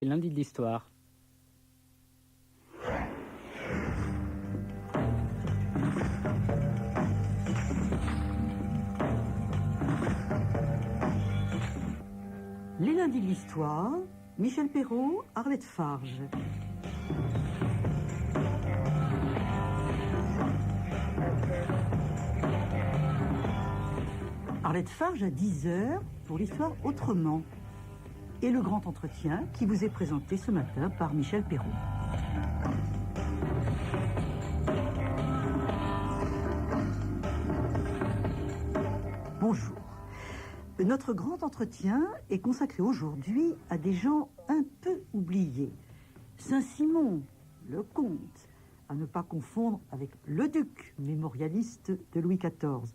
Lundi de l'histoire. Les lundis de l'histoire, Michel Perrault, Arlette Farge. Arlette Farge à 10h pour l'histoire autrement. Et le grand entretien qui vous est présenté ce matin par Michel Perrault. Bonjour. Notre grand entretien est consacré aujourd'hui à des gens un peu oubliés. Saint-Simon, le comte, à ne pas confondre avec le duc, mémorialiste de Louis XIV.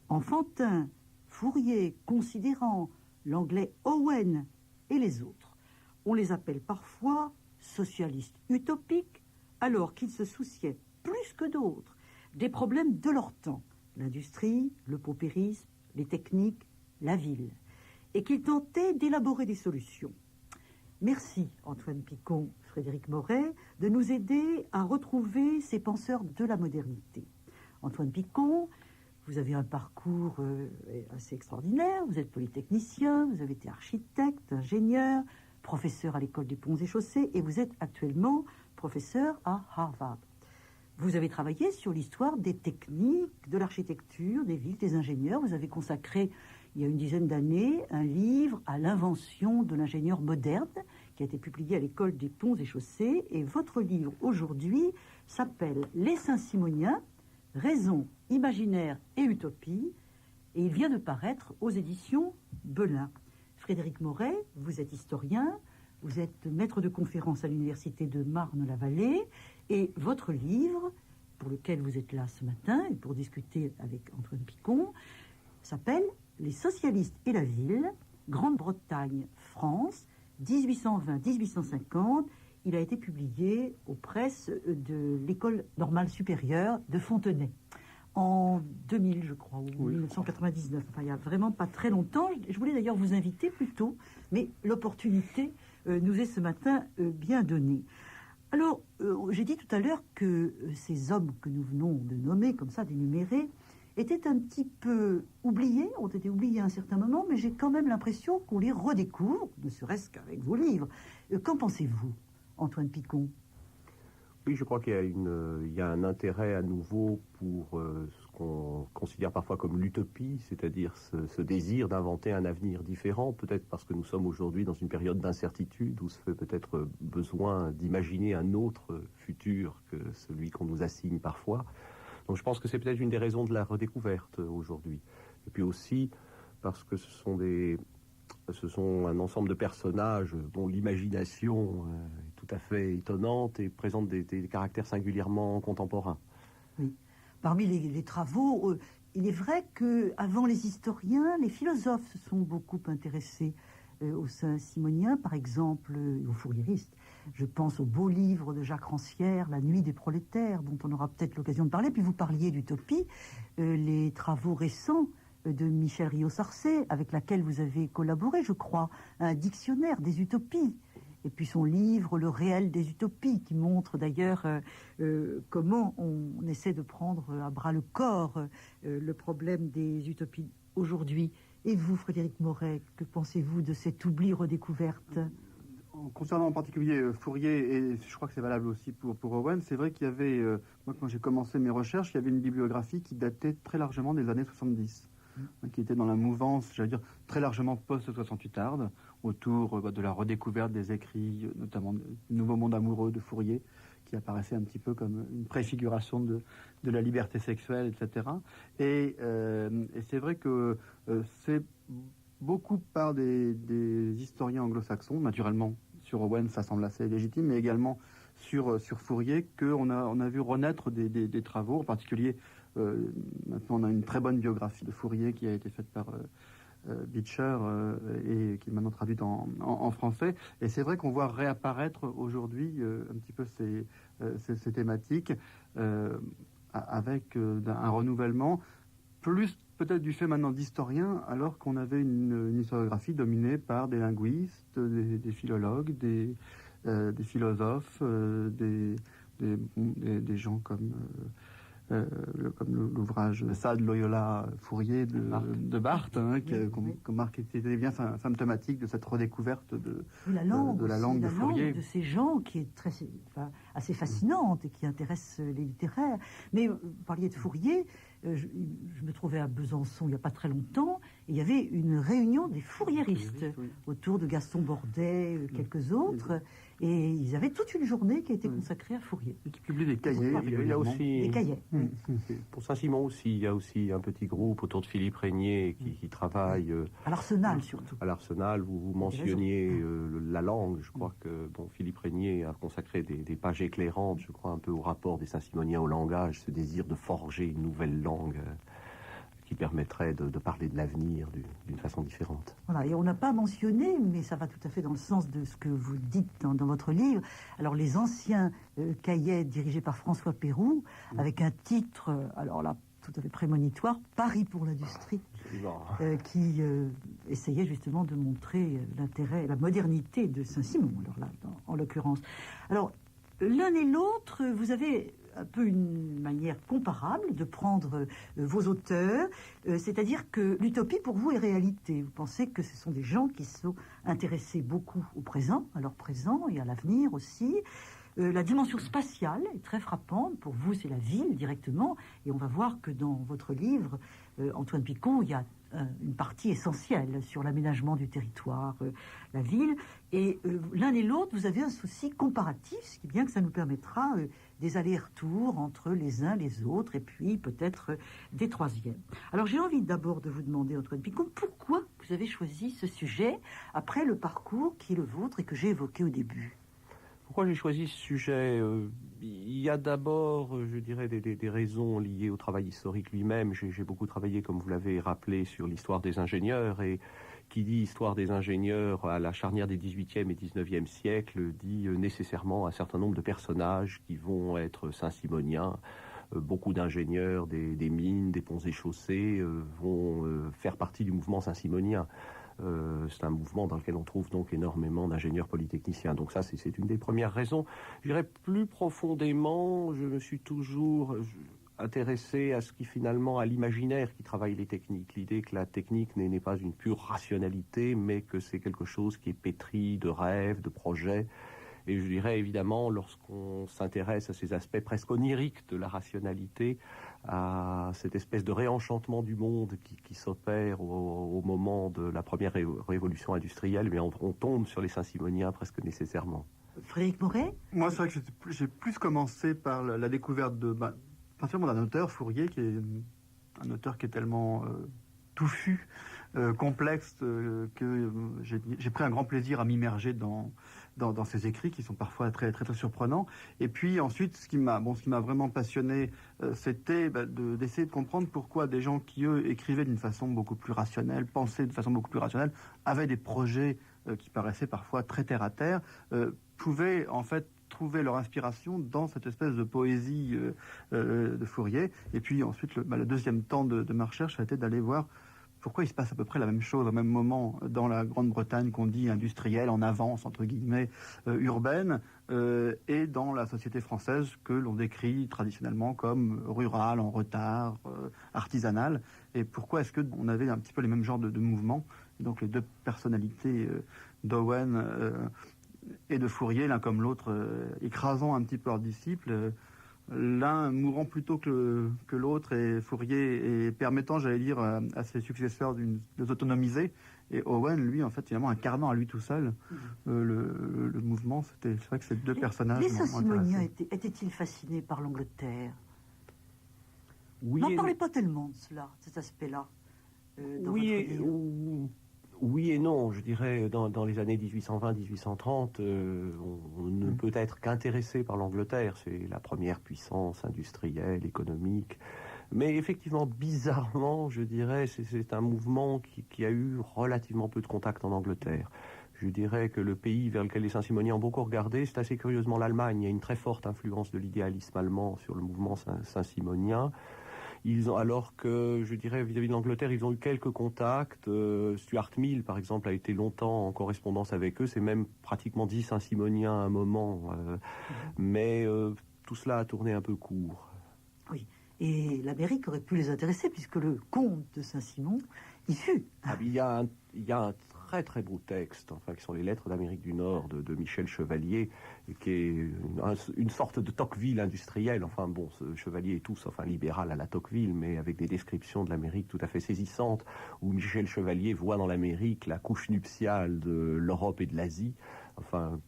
Enfantin, Fourier, Considérant, l'anglais Owen et les autres. On les appelle parfois socialistes utopiques, alors qu'ils se souciaient plus que d'autres des problèmes de leur temps, l'industrie, le paupérisme, les techniques, la ville, et qu'ils tentaient d'élaborer des solutions. Merci Antoine Picon, Frédéric Moret, de nous aider à retrouver ces penseurs de la modernité. Antoine Picon, vous avez un parcours assez extraordinaire, vous êtes polytechnicien, vous avez été architecte, ingénieur, professeur à l'école des ponts et chaussées, et vous êtes actuellement professeur à Harvard. Vous avez travaillé sur l'histoire des techniques, de l'architecture, des villes, des ingénieurs. Vous avez consacré, il y a une dizaine d'années, un livre à l'invention de l'ingénieur moderne, qui a été publié à l'école des ponts et chaussées. Et votre livre, aujourd'hui, s'appelle « Les Saint-Simoniens, raison, imaginaire et utopie ». Et il vient de paraître aux éditions Belin. Frédéric Moret, vous êtes historien, vous êtes maître de conférence à l'université de Marne-la-Vallée, et votre livre, pour lequel vous êtes là ce matin, et pour discuter avec Antoine Picon, s'appelle « Les socialistes et la ville, Grande-Bretagne, France, 1820-1850 ». Il a été publié aux presses de l'École normale supérieure de Fontenay en 2000, je crois, ou 1999. Enfin, il n'y a vraiment pas très longtemps. Je voulais d'ailleurs vous inviter plus tôt, mais l'opportunité nous est ce matin bien donnée. Alors, j'ai dit tout à l'heure que ces hommes que nous venons de nommer, comme ça, d'énumérer, étaient un petit peu oubliés, ont été oubliés à un certain moment, mais j'ai quand même l'impression qu'on les redécouvre, ne serait-ce qu'avec vos livres. Qu'en pensez-vous, Antoine Picon ? Oui, je crois qu'il y a un intérêt à nouveau pour ce qu'on considère parfois comme l'utopie, c'est-à-dire ce désir d'inventer un avenir différent, peut-être parce que nous sommes aujourd'hui dans une période d'incertitude où se fait peut-être besoin d'imaginer un autre futur que celui qu'on nous assigne parfois. Donc je pense que c'est peut-être une des raisons de la redécouverte aujourd'hui. Et puis aussi parce que ce sont un ensemble de personnages dont l'imagination est tout à fait étonnante et présente des caractères singulièrement contemporains. Oui. Parmi les travaux, il est vrai qu'avant les historiens, les philosophes se sont beaucoup intéressés aux Saint-Simoniens, par exemple, aux fourriéristes. Je pense au beau livre de Jacques Rancière, La nuit des prolétaires, dont on aura peut-être l'occasion de parler. Puis vous parliez d'utopie, les travaux récents de Michel Rio-Sarcey, avec laquelle vous avez collaboré, je crois, un dictionnaire des utopies. Et puis son livre, Le réel des utopies, qui montre d'ailleurs comment on essaie de prendre à bras le corps le problème des utopies aujourd'hui. Et vous, Frédéric Moret, que pensez-vous de cet oubli redécouverte ? Concernant en particulier Fourier, et je crois que c'est valable aussi pour Owen, c'est vrai qu'il y avait, moi quand j'ai commencé mes recherches, il y avait une bibliographie qui datait très largement des années 70. Qui était dans la mouvance, j'allais dire, très largement post-68 arde, autour de la redécouverte des écrits, notamment du Nouveau Monde amoureux de Fourier, qui apparaissait un petit peu comme une préfiguration de la liberté sexuelle, etc. Et c'est vrai que c'est beaucoup par des historiens anglo-saxons, naturellement, sur Owen, ça semble assez légitime, mais également sur Fourier, qu'on a vu renaître des travaux, en particulier. Maintenant, on a une très bonne biographie de Fourier qui a été faite par Beecher et qui est maintenant traduite en français. Et c'est vrai qu'on voit réapparaître aujourd'hui un petit peu ces thématiques avec un renouvellement plus peut-être du fait maintenant d'historiens, alors qu'on avait une historiographie dominée par des linguistes, des philologues, des philosophes, des gens comme l'ouvrage Sade, Loyola, Fourier de Barthes, hein, qui Marc était bien symptomatique de cette redécouverte de la langue de Fourier. De ces gens qui est assez fascinante et qui intéresse les littéraires. Mais vous parliez de Fourier, je me trouvais à Besançon il n'y a pas très longtemps, et il y avait une réunion des fourriéristes autour de Gaston Bordet, quelques autres, et ils avaient toute une journée qui a été consacrée à Fourier. Et qui publie des cahiers. Il y a aussi des cahiers. Pour Saint-Simon aussi, il y a aussi un petit groupe autour de Philippe Régnier qui travaille à l'Arsenal surtout. À l'Arsenal, vous mentionniez la langue. Je crois que Philippe Régnier a consacré des pages éclairantes, je crois, un peu au rapport des Saint-Simoniens au langage, ce désir de forger une nouvelle langue qui permettrait de parler de l'avenir d'une façon différente. Voilà, et on n'a pas mentionné, mais ça va tout à fait dans le sens de ce que vous dites dans votre livre. Alors, les anciens cahiers dirigés par François Péroux, avec un titre, alors là, tout à fait prémonitoire, Paris pour l'industrie, qui essayait justement de montrer l'intérêt, la modernité de Saint-Simon, alors là, en l'occurrence. Alors, l'un et l'autre, vous avez un peu une manière comparable de prendre vos auteurs, c'est-à-dire que l'utopie pour vous est réalité. Vous pensez que ce sont des gens qui sont intéressés beaucoup au présent, à leur présent et à l'avenir aussi. La dimension spatiale est très frappante. Pour vous, c'est la ville directement. Et on va voir que dans votre livre, Antoine Picon, il y a une partie essentielle sur l'aménagement du territoire, la ville. Et l'un et l'autre, vous avez un souci comparatif, ce qui est bien que ça nous permettra des allers-retours entre les uns les autres, et puis peut-être des troisièmes. Alors j'ai envie d'abord de vous demander, Antoine Picon, pourquoi vous avez choisi ce sujet après le parcours qui est le vôtre et que j'ai évoqué au début? Pourquoi j'ai choisi ce sujet? Il y a d'abord, je dirais, des raisons liées au travail historique lui-même. J'ai beaucoup travaillé, comme vous l'avez rappelé, sur l'histoire des ingénieurs, et qui dit histoire des ingénieurs à la charnière des 18e et 19e siècles dit nécessairement un certain nombre de personnages qui vont être saint-simoniens. Beaucoup d'ingénieurs des mines, des ponts et chaussées vont faire partie du mouvement saint-simonien. C'est un mouvement dans lequel on trouve donc énormément d'ingénieurs polytechniciens. Donc ça, c'est une des premières raisons. Je dirais plus profondément, je me suis toujours intéressé à ce qui finalement, à l'imaginaire qui travaille les techniques. L'idée que la technique n'est pas une pure rationalité, mais que c'est quelque chose qui est pétri de rêves, de projets. Et je dirais évidemment, lorsqu'on s'intéresse à ces aspects presque oniriques de la rationalité, à cette espèce de réenchantement du monde qui s'opère au moment de la première révolution industrielle, mais on tombe sur les Saint-Simoniens presque nécessairement. Frédéric Moret? Moi, c'est vrai que j'ai plus commencé par la découverte particulièrement d'un auteur, Fourier, qui est un auteur qui est tellement touffu, complexe, que j'ai pris un grand plaisir à m'immerger dans ses écrits, qui sont parfois très, très, très surprenants. Et puis ensuite, ce qui m'a vraiment passionné, c'était d'essayer de comprendre pourquoi des gens qui, eux, écrivaient d'une façon beaucoup plus rationnelle, pensaient de façon beaucoup plus rationnelle, avaient des projets qui paraissaient parfois très terre-à-terre, pouvaient en fait trouver leur inspiration dans cette espèce de poésie de Fourier. Et puis ensuite, le deuxième temps de ma recherche a été d'aller voir pourquoi il se passe à peu près la même chose au même moment dans la Grande-Bretagne qu'on dit industrielle, en avance, entre guillemets, urbaine, et dans la société française que l'on décrit traditionnellement comme rurale, en retard, artisanale. Et pourquoi est-ce qu'on avait un petit peu les mêmes genres de mouvements? Donc les deux personnalités d'Owen et de Fourier, l'un comme l'autre, écrasant un petit peu leurs disciples, l'un mourant plus tôt que l'autre, et Fourier, et permettant, j'allais dire, à ses successeurs de s'autonomiser, et Owen, lui, en fait, finalement, incarnant à lui tout seul le mouvement. C'est vrai que ces deux personnages... Les Saint-Simoniens étaient-ils fascinés par l'Angleterre? Oui. N'en parlez pas tellement de cela, cet aspect-là, dans votre livre. Oui et non, je dirais, dans les années 1820-1830, on ne peut être qu'intéressé par l'Angleterre. C'est la première puissance industrielle, économique. Mais effectivement, bizarrement, je dirais, c'est un mouvement qui a eu relativement peu de contact en Angleterre. Je dirais que le pays vers lequel les Saint-Simoniens ont beaucoup regardé, c'est assez curieusement l'Allemagne. Il y a une très forte influence de l'idéalisme allemand sur le mouvement saint-simonien. Alors que, je dirais, vis-à-vis de l'Angleterre, ils ont eu quelques contacts. Stuart Mill, par exemple, a été longtemps en correspondance avec eux. C'est même pratiquement dit Saint-Simonien à un moment. Mais tout cela a tourné un peu court. Oui. Et l'Amérique aurait pu les intéresser, puisque le comte de Saint-Simon y fut. Il y a un très très beau texte, qui sont les lettres d'Amérique du Nord de Michel Chevalier, qui est une sorte de Tocqueville industriel. Ce Chevalier est tout sauf un libéral à la Tocqueville, mais avec des descriptions de l'Amérique tout à fait saisissantes, où Michel Chevalier voit dans l'Amérique la couche nuptiale de l'Europe et de l'Asie.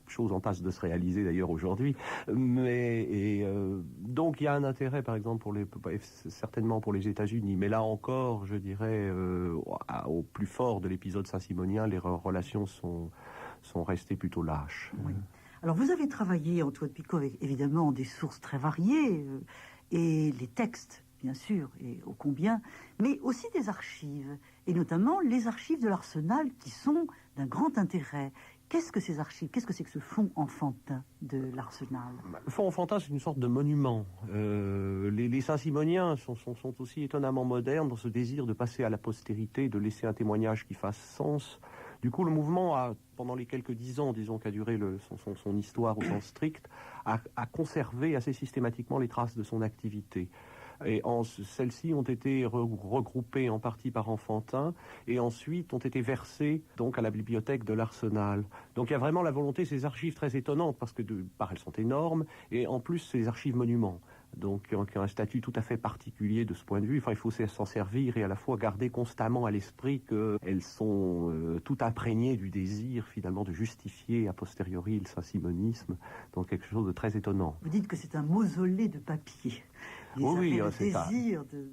Chose en passe de se réaliser d'ailleurs aujourd'hui. Donc il y a un intérêt, par exemple, certainement pour les États-Unis. Mais là encore, je dirais, au plus fort de l'épisode saint-simonien, les relations sont restées plutôt lâches. Oui. Alors vous avez travaillé, Antoine Picot, avec évidemment des sources très variées, et les textes, bien sûr, et ô combien, mais aussi des archives, et notamment les archives de l'Arsenal qui sont d'un grand intérêt. Qu'est-ce que ces archives? Qu'est-ce que c'est que ce fonds enfantin de l'Arsenal? Le fonds enfantin, c'est une sorte de monument. Les Saint-Simoniens sont aussi étonnamment modernes dans ce désir de passer à la postérité, de laisser un témoignage qui fasse sens. Du coup, le mouvement a, pendant les quelques 10 ans, disons, qu'a duré son histoire au sens strict, a conservé assez systématiquement les traces de son activité. Et celles-ci ont été regroupées en partie par Enfantin et ensuite ont été versées donc à la bibliothèque de l'Arsenal. Donc il y a vraiment la volonté, ces archives très étonnantes parce que elles sont énormes et en plus c'est des archives monuments. Donc qui ont un statut tout à fait particulier de ce point de vue. Il faut s'en servir et à la fois garder constamment à l'esprit qu'elles sont tout imprégnées du désir finalement de justifier a posteriori le saint-simonisme, donc quelque chose de très étonnant. Vous dites que c'est un mausolée de papier. Oui,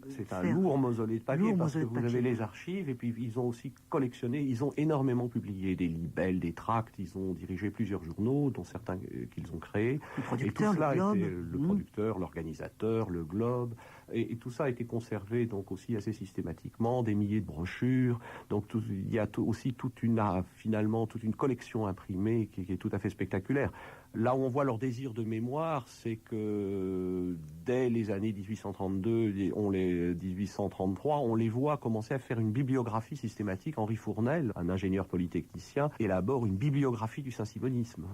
c'est un lourd mausolée de papier parce que vous avez les archives et puis ils ont aussi collectionné, ils ont énormément publié des libelles, des tracts, ils ont dirigé plusieurs journaux, dont certains qu'ils ont créés. Le producteur, et tout cela le Globe. était le producteur, l'organisateur, le Globe, et tout ça a été conservé donc aussi assez systématiquement, des milliers de brochures. Donc il y a aussi toute une collection imprimée qui est tout à fait spectaculaire. Là où on voit leur désir de mémoire, c'est que dès les années 1832, 1833, on les voit commencer à faire une bibliographie systématique. Henri Fournel, un ingénieur polytechnicien, élabore une bibliographie du saint-simonisme.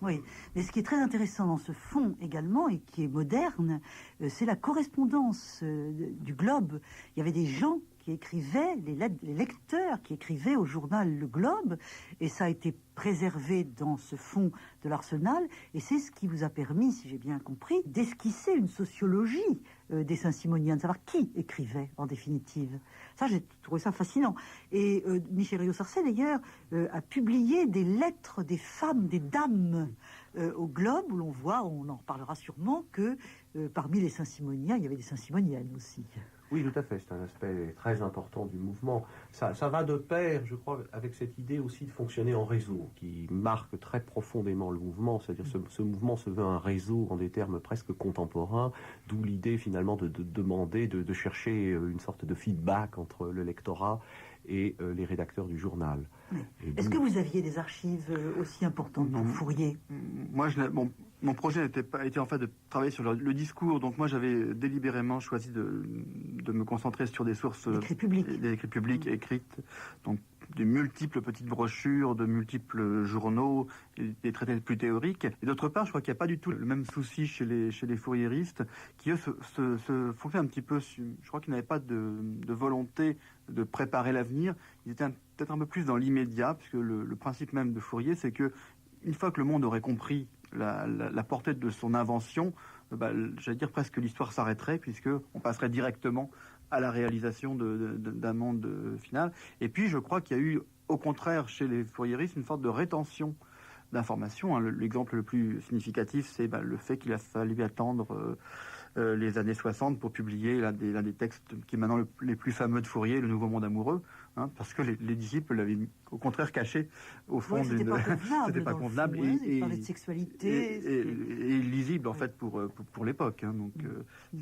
Oui, mais ce qui est très intéressant dans ce fonds également, et qui est moderne, c'est la correspondance du Globe. Il y avait des gens qui écrivaient, les lecteurs qui écrivaient au journal Le Globe, et ça a été préservé dans ce fonds de l'Arsenal, et c'est ce qui vous a permis, si j'ai bien compris, d'esquisser une sociologie des Saint-Simoniens, de savoir qui écrivait en définitive. Ça, j'ai trouvé ça fascinant. Et Michel Riault-Sarcey, d'ailleurs, a publié des lettres des femmes, des dames au Globe, où l'on voit, on en reparlera sûrement, que parmi les Saint-Simoniens, il y avait des Saint-Simoniennes aussi. Oui, tout à fait. C'est un aspect très important du mouvement. Ça va de pair, je crois, avec cette idée aussi de fonctionner en réseau, qui marque très profondément le mouvement. C'est-à-dire ce mouvement se veut un réseau en des termes presque contemporains, d'où l'idée finalement de demander, de chercher une sorte de feedback entre le lectorat et les rédacteurs du journal. Oui. Est-ce que vous aviez des archives aussi importantes pour Fourier? Moi, mon projet était en fait de travailler sur le discours. Donc moi, j'avais délibérément choisi de me concentrer sur des sources des écrits publics écrites, donc de multiples petites brochures, de multiples journaux, des traités plus théoriques. Et d'autre part, je crois qu'il n'y a pas du tout le même souci chez les fourriéristes, qui eux se fonctionnent un petit peu. Je crois qu'ils n'avaient pas de volonté de préparer l'avenir. Ils étaient peut-être un peu plus dans l'immédiat, puisque le principe même de Fourier, c'est que une fois que le monde aurait compris la portée de son invention, j'allais dire presque l'histoire s'arrêterait, puisque on passerait directement à la réalisation d'un monde final. Et puis je crois qu'il y a eu, au contraire, chez les fourriéristes, une sorte de rétention d'informations. L'exemple le plus significatif, c'est le fait qu'il a fallu attendre les années 60 pour publier l'un des textes qui est maintenant les plus fameux de Fourier, Le Nouveau Monde Amoureux, parce que les disciples l'avaient au contraire caché au fond d'une... C'était pas convenable. Et parlait de sexualité. Et lisible, en fait, pour l'époque. Donc,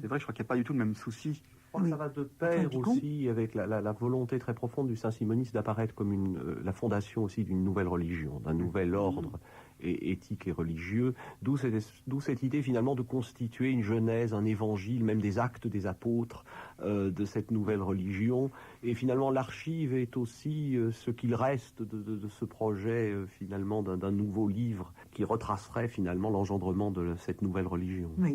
c'est vrai, je crois qu'il n'y a pas du tout le même souci. Je crois que ça va de pair aussi avec la volonté très profonde du saint-simonisme d'apparaître comme la fondation aussi d'une nouvelle religion, d'un nouvel ordre. éthique et religieux, d'où cette idée finalement de constituer une genèse, un évangile, même des actes des apôtres de cette nouvelle religion. Et finalement l'archive est aussi ce qu'il reste de ce projet finalement d'un nouveau livre qui retracerait finalement l'engendrement de cette nouvelle religion. Oui.